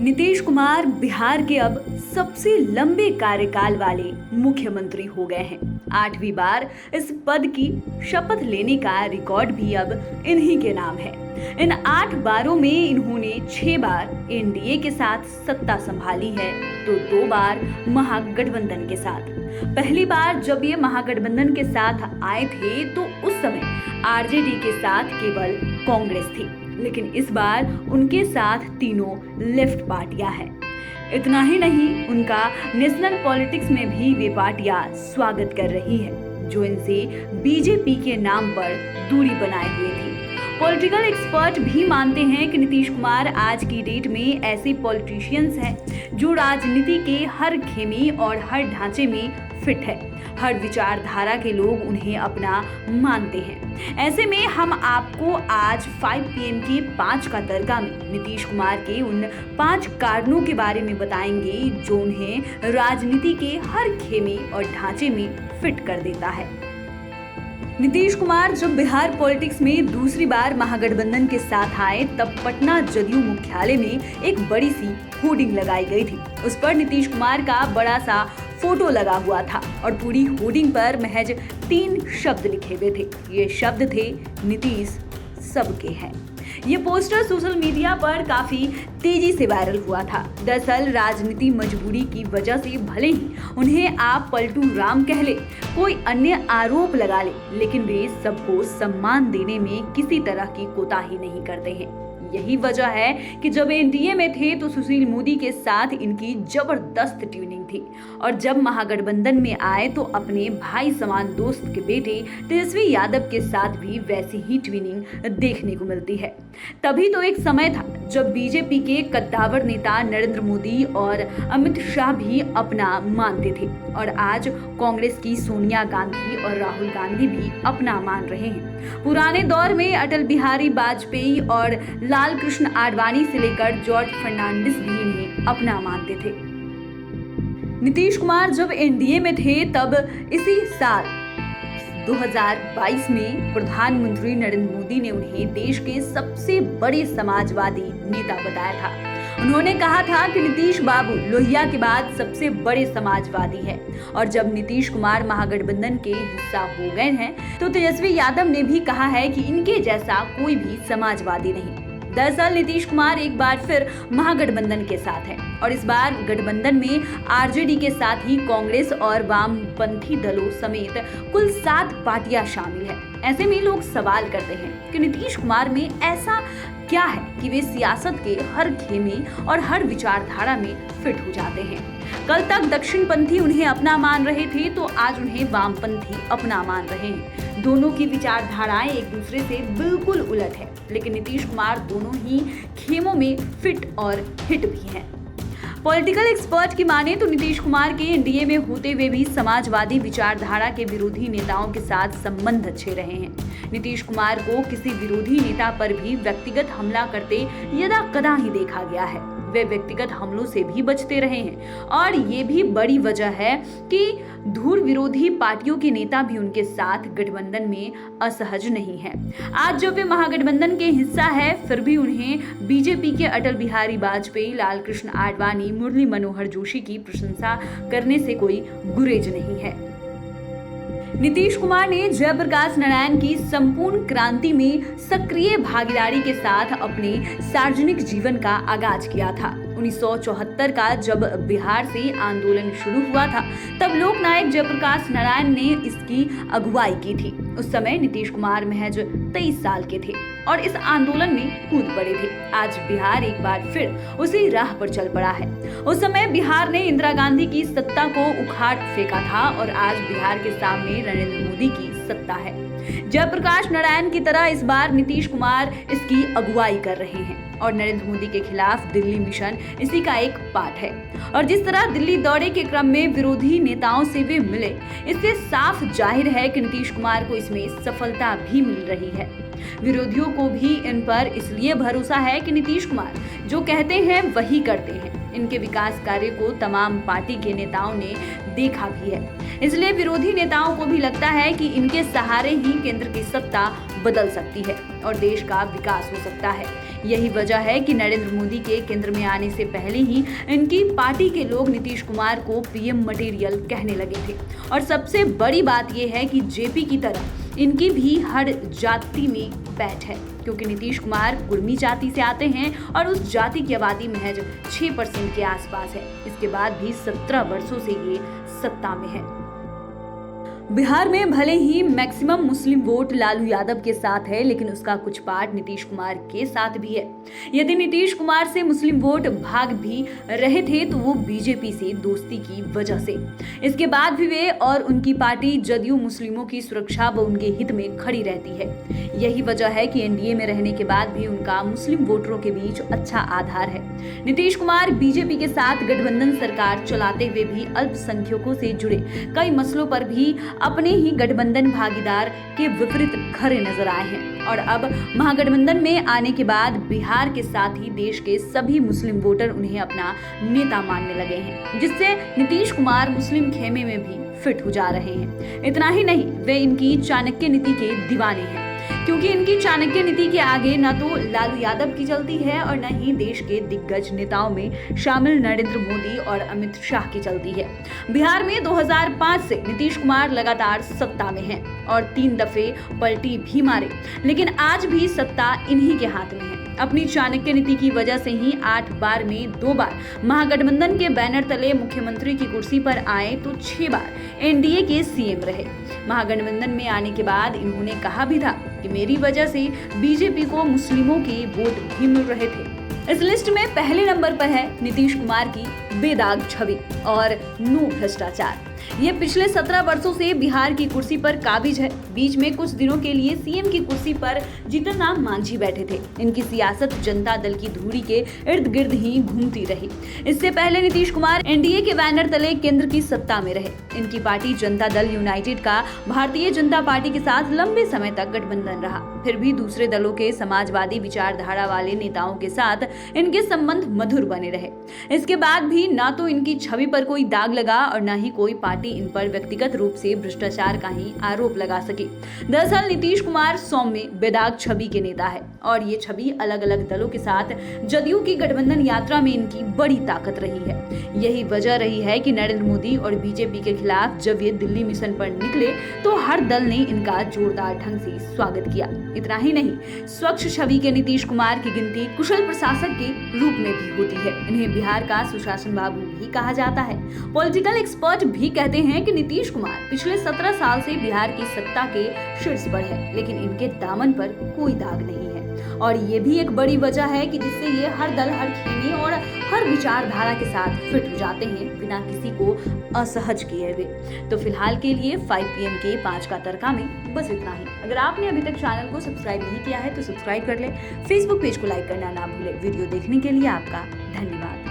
नीतीश कुमार बिहार के अब सबसे लंबे कार्यकाल वाले मुख्यमंत्री हो गए हैं। 8वीं बार इस पद की शपथ लेने का रिकॉर्ड भी अब इन्हीं के नाम है। इन 8 बारों में इन्होंने 6 बार एनडीए के साथ सत्ता संभाली है, तो 2 बार महागठबंधन के साथ। पहली बार जब ये महागठबंधन के साथ आए थे तो उस समय आरजेडी के साथ केवल कांग्रेस थी, लेकिन इस बार उनके साथ तीनों लेफ्ट पार्टियां हैं। इतना ही नहीं, उनका नेशनल पॉलिटिक्स में भी वे पार्टियां स्वागत कर रही है, जो इनसे बीजेपी के नाम पर दूरी बनाए हुए थी। पॉलिटिकल एक्सपर्ट भी मानते हैं कि नीतीश कुमार आज की डेट में ऐसे पॉलिटिशियंस हैं जो राजनीति के हर खेमे और हर ढांचे में फिट है। हर विचारधारा के लोग उन्हें अपना मानते हैं। ऐसे में हम आपको आज 5 PM के 5 का दरगाह में नीतीश कुमार के उन 5 कारणों के बारे में बताएंगे जो उन्हें राजनीति के हर खेमे और ढांचे में फिट कर देता है। नीतीश कुमार जब बिहार पॉलिटिक्स में दूसरी बार महागठबंधन के साथ आए, तब पटना जदयू मुख्यालय में एक बड़ी सी होर्डिंग लगाई गई थी। उस पर नीतीश कुमार का बड़ा सा फोटो लगा हुआ था और पूरी होर्डिंग पर महज 3 शब्द लिखे हुए थे। ये शब्द थे, नीतीश सबके हैं। ये पोस्टर सोशल मीडिया पर काफी तेजी से वायरल हुआ था। दरअसल राजनीति मजबूरी की वजह से भले ही उन्हें आप पलटू राम कह ले, कोई अन्य आरोप लगा ले, लेकिन वे सबको सम्मान देने में किसी तरह की कोताही नहीं करते हैं। यही वजह है कि जब एनडीए में थे तो सुशील मोदी के साथ इनकी जबरदस्त ट्यूनिंग थी, और जब महागठबंधन में आए तो अपने भाई समान दोस्त के बेटे तेजस्वी यादव के साथ भी वैसी ही ट्यूनिंग देखने को मिलती है। तभी तो एक समय था जब बीजेपी के कद्दावर नेता नरेंद्र मोदी और अमित शाह भी अपना मानते थे, और आज कांग्रेस की सोनिया गांधी और राहुल गांधी भी अपना मान रहे हैं। पुराने दौर में अटल बिहारी वाजपेयी और लाल कृष्ण आडवाणी से लेकर जॉर्ज फर्नांडिस भी इन्हें अपना मानते थे। नीतीश कुमार जब एनडीए में थे तब इसी साल 2022 में प्रधानमंत्री नरेंद्र मोदी ने उन्हें देश के सबसे बड़े समाजवादी नेता बताया था। उन्होंने कहा था कि नीतीश बाबू लोहिया के बाद सबसे बड़े समाजवादी है, और जब नीतीश कुमार महागठबंधन के हिस्सा हो गए हैं तो तेजस्वी यादव ने भी कहा है कि इनके जैसा कोई भी समाजवादी नहीं। दरअसल नीतीश कुमार एक बार फिर महागठबंधन के साथ है, और इस बार गठबंधन में आरजेडी के साथ ही कांग्रेस और वामपंथी दलों समेत कुल 7 पार्टियां शामिल है। ऐसे में लोग सवाल करते हैं कि नीतीश कुमार में ऐसा क्या है कि वे सियासत के हर खेमे और हर विचारधारा में फिट हो जाते हैं। कल तक दक्षिणपंथी उन्हें अपना मान रहे थे, तो आज उन्हें वामपंथी अपना मान रहे हैं। दोनों की विचारधाराएं एक दूसरे से बिल्कुल उलट है, लेकिन नीतीश कुमार दोनों ही खेमों में फिट और हिट भी हैं। पॉलिटिकल एक्सपर्ट की माने तो नीतीश कुमार के एनडीए में होते हुए भी समाजवादी विचारधारा के विरोधी नेताओं के साथ संबंध अच्छे रहे हैं। नीतीश कुमार को किसी विरोधी नेता पर भी व्यक्तिगत हमला करते यदा कदा ही देखा गया है। वे व्यक्तिगत हमलों से भी बचते रहे हैं, और ये भी बड़ी वजह है कि धुर विरोधी पार्टियों के नेता भी उनके साथ गठबंधन में असहज नहीं है। आज जब वे महागठबंधन के हिस्सा है, फिर भी उन्हें बीजेपी के अटल बिहारी वाजपेयी, लाल कृष्ण आडवाणी, मुरली मनोहर जोशी की प्रशंसा करने से कोई गुरेज नहीं है। नीतीश कुमार ने जयप्रकाश नारायण की संपूर्ण क्रांति में सक्रिय भागीदारी के साथ अपने सार्वजनिक जीवन का आगाज किया था। 1974 का जब बिहार से आंदोलन शुरू हुआ था, तब लोकनायक जयप्रकाश नारायण ने इसकी अगुवाई की थी। उस समय नीतीश कुमार महज 23 साल के थे और इस आंदोलन में कूद पड़े थे। आज बिहार एक बार फिर उसी राह पर चल पड़ा है। उस समय बिहार ने इंदिरा गांधी की सत्ता को उखाड़ फेंका था, और आज बिहार के सामने नरेंद्र मोदी की सत्ता है। जयप्रकाश नारायण की तरह इस बार नीतीश कुमार इसकी अगुवाई कर रहे हैं, और नरेंद्र मोदी के खिलाफ दिल्ली मिशन इसी का एक पार्ट है। और जिस तरह दिल्ली दौरे के क्रम में विरोधी नेताओं से वे मिले, इससे साफ जाहिर है कि नीतीश कुमार को इसमें सफलता भी मिल रही है। विरोधियों को भी इन पर इसलिए भरोसा है कि नीतीश कुमार जो कहते हैं वही करते हैं। इनके विकास कार्य को तमाम पार्टी के नेताओं ने देखा भी है, इसलिए विरोधी नेताओं को भी लगता है कि इनके सहारे ही केंद्र की सत्ता बदल सकती है और देश का विकास हो सकता है। यही वजह है कि नरेंद्र मोदी के केंद्र में आने से पहले ही इनकी पार्टी के लोग नीतीश कुमार को पीएम मटेरियल कहने लगे थे। और सबसे बड़ी बात यह है कि जेपी की तरह इनकी भी हर जाति में बैठ है, क्योंकि नीतीश कुमार कुर्मी जाति से आते हैं और उस जाति की आबादी महज 6% के आसपास है। इसके बाद भी 17 वर्षों से ये सत्ता में है। बिहार में भले ही मैक्सिमम मुस्लिम वोट लालू यादव के साथ है, लेकिन उसका कुछ पार्ट नीतीश कुमार के साथ भी है। यदि नीतीश कुमार से मुस्लिम वोट भाग भी रहे थे तो वो बीजेपी से दोस्ती की वजह से। इसके बाद भी वे और उनकी पार्टी जदयू मुस्लिमों की सुरक्षा व उनके हित में खड़ी रहती है। यही वजह है कि एनडीए में रहने के बाद भी उनका मुस्लिम वोटरों के बीच अच्छा आधार है। नीतीश कुमार बीजेपी के साथ गठबंधन सरकार चलाते हुए भी अल्पसंख्यकों से जुड़े कई मसलों पर भी अपने ही गठबंधन भागीदार के विपरीत खड़े नजर आए हैं। और अब महागठबंधन में आने के बाद बिहार के साथ ही देश के सभी मुस्लिम वोटर उन्हें अपना नेता मानने लगे हैं, जिससे नीतीश कुमार मुस्लिम खेमे में भी फिट हो जा रहे हैं। इतना ही नहीं, वे इनकी चाणक्य नीति के दीवाने हैं, क्योंकि इनकी चाणक्य नीति के आगे न तो लालू यादव की चलती है और न ही देश के दिग्गज नेताओं में शामिल नरेंद्र मोदी और अमित शाह की चलती है। बिहार में 2005 से नीतीश कुमार लगातार सत्ता में हैं और 3 दफे पलटी भी मारे, लेकिन आज भी सत्ता इन्हीं के हाथ में है। अपनी चाणक्य नीति की वजह से ही 8 बार में 2 बार महागठबंधन के बैनर तले मुख्यमंत्री की कुर्सी पर आए तो 6 बार एनडीए के सीएम रहे। महागठबंधन में आने के बाद इन्होंने कहा भी था कि मेरी वजह से बीजेपी को मुस्लिमों के वोट भी मिल रहे थे। इस लिस्ट में पहले नंबर पर है नीतीश कुमार की बेदाग छवि और नो भ्रष्टाचार। ये पिछले 17 वर्षों से बिहार की कुर्सी पर काबिज है। बीच में कुछ दिनों के लिए सीएम की कुर्सी पर जीतन राम मांझी बैठे थे। इनकी सियासत जनता दल की धुरी के इर्द गिर्द ही घूमती रही। इससे पहले नीतीश कुमार एनडीए के बैनर तले केंद्र की सत्ता में रहे। इनकी पार्टी जनता दल यूनाइटेड का भारतीय जनता पार्टी के साथ लंबे समय तक गठबंधन रहा। फिर भी दूसरे दलों के समाजवादी विचारधारा वाले नेताओं के साथ इनके संबंध मधुर बने रहे। इसके बाद भी ना तो इनकी छवि पर कोई दाग लगा और न ही कोई पार्टी इन पर व्यक्तिगत रूप से भ्रष्टाचार का ही आरोप लगा सके। दरअसल नीतीश कुमार सौम्य बेदाग छवि के नेता है और ये छवि अलग अलग दलों के साथ जदयू की गठबंधन यात्रा में इनकी बड़ी ताकत रही है। यही वजह रही है कि नरेंद्र मोदी और बीजेपी के खिलाफ जब ये दिल्ली मिशन पर निकले तो हर दल ने इनका जोरदार ढंग से स्वागत किया। इतना ही नहीं, स्वच्छ छवि के नीतीश कुमार की गिनती कुशल प्रशासक के रूप में भी होती है। इन्हें बिहार का सुशासन बाबू भी कहा जाता है। पॉलिटिकल एक्सपर्ट भी कहते हैं कि नीतीश कुमार पिछले 17 साल से बिहार की सत्ता के शीर्ष पर है, लेकिन इनके दामन पर कोई दाग नहीं है। और ये भी एक बड़ी वजह है कि जिससे ये हर दल, हर खेमे और हर विचारधारा के साथ फिट हो जाते हैं बिना किसी को असहज किए हुए। तो फिलहाल के लिए 5 PM के 5 का तड़का में बस इतना ही। अगर आपने अभी तक चैनल को सब्सक्राइब नहीं किया है तो सब्सक्राइब कर ले। फेसबुक पेज को लाइक करना ना भूले। वीडियो देखने के लिए आपका धन्यवाद।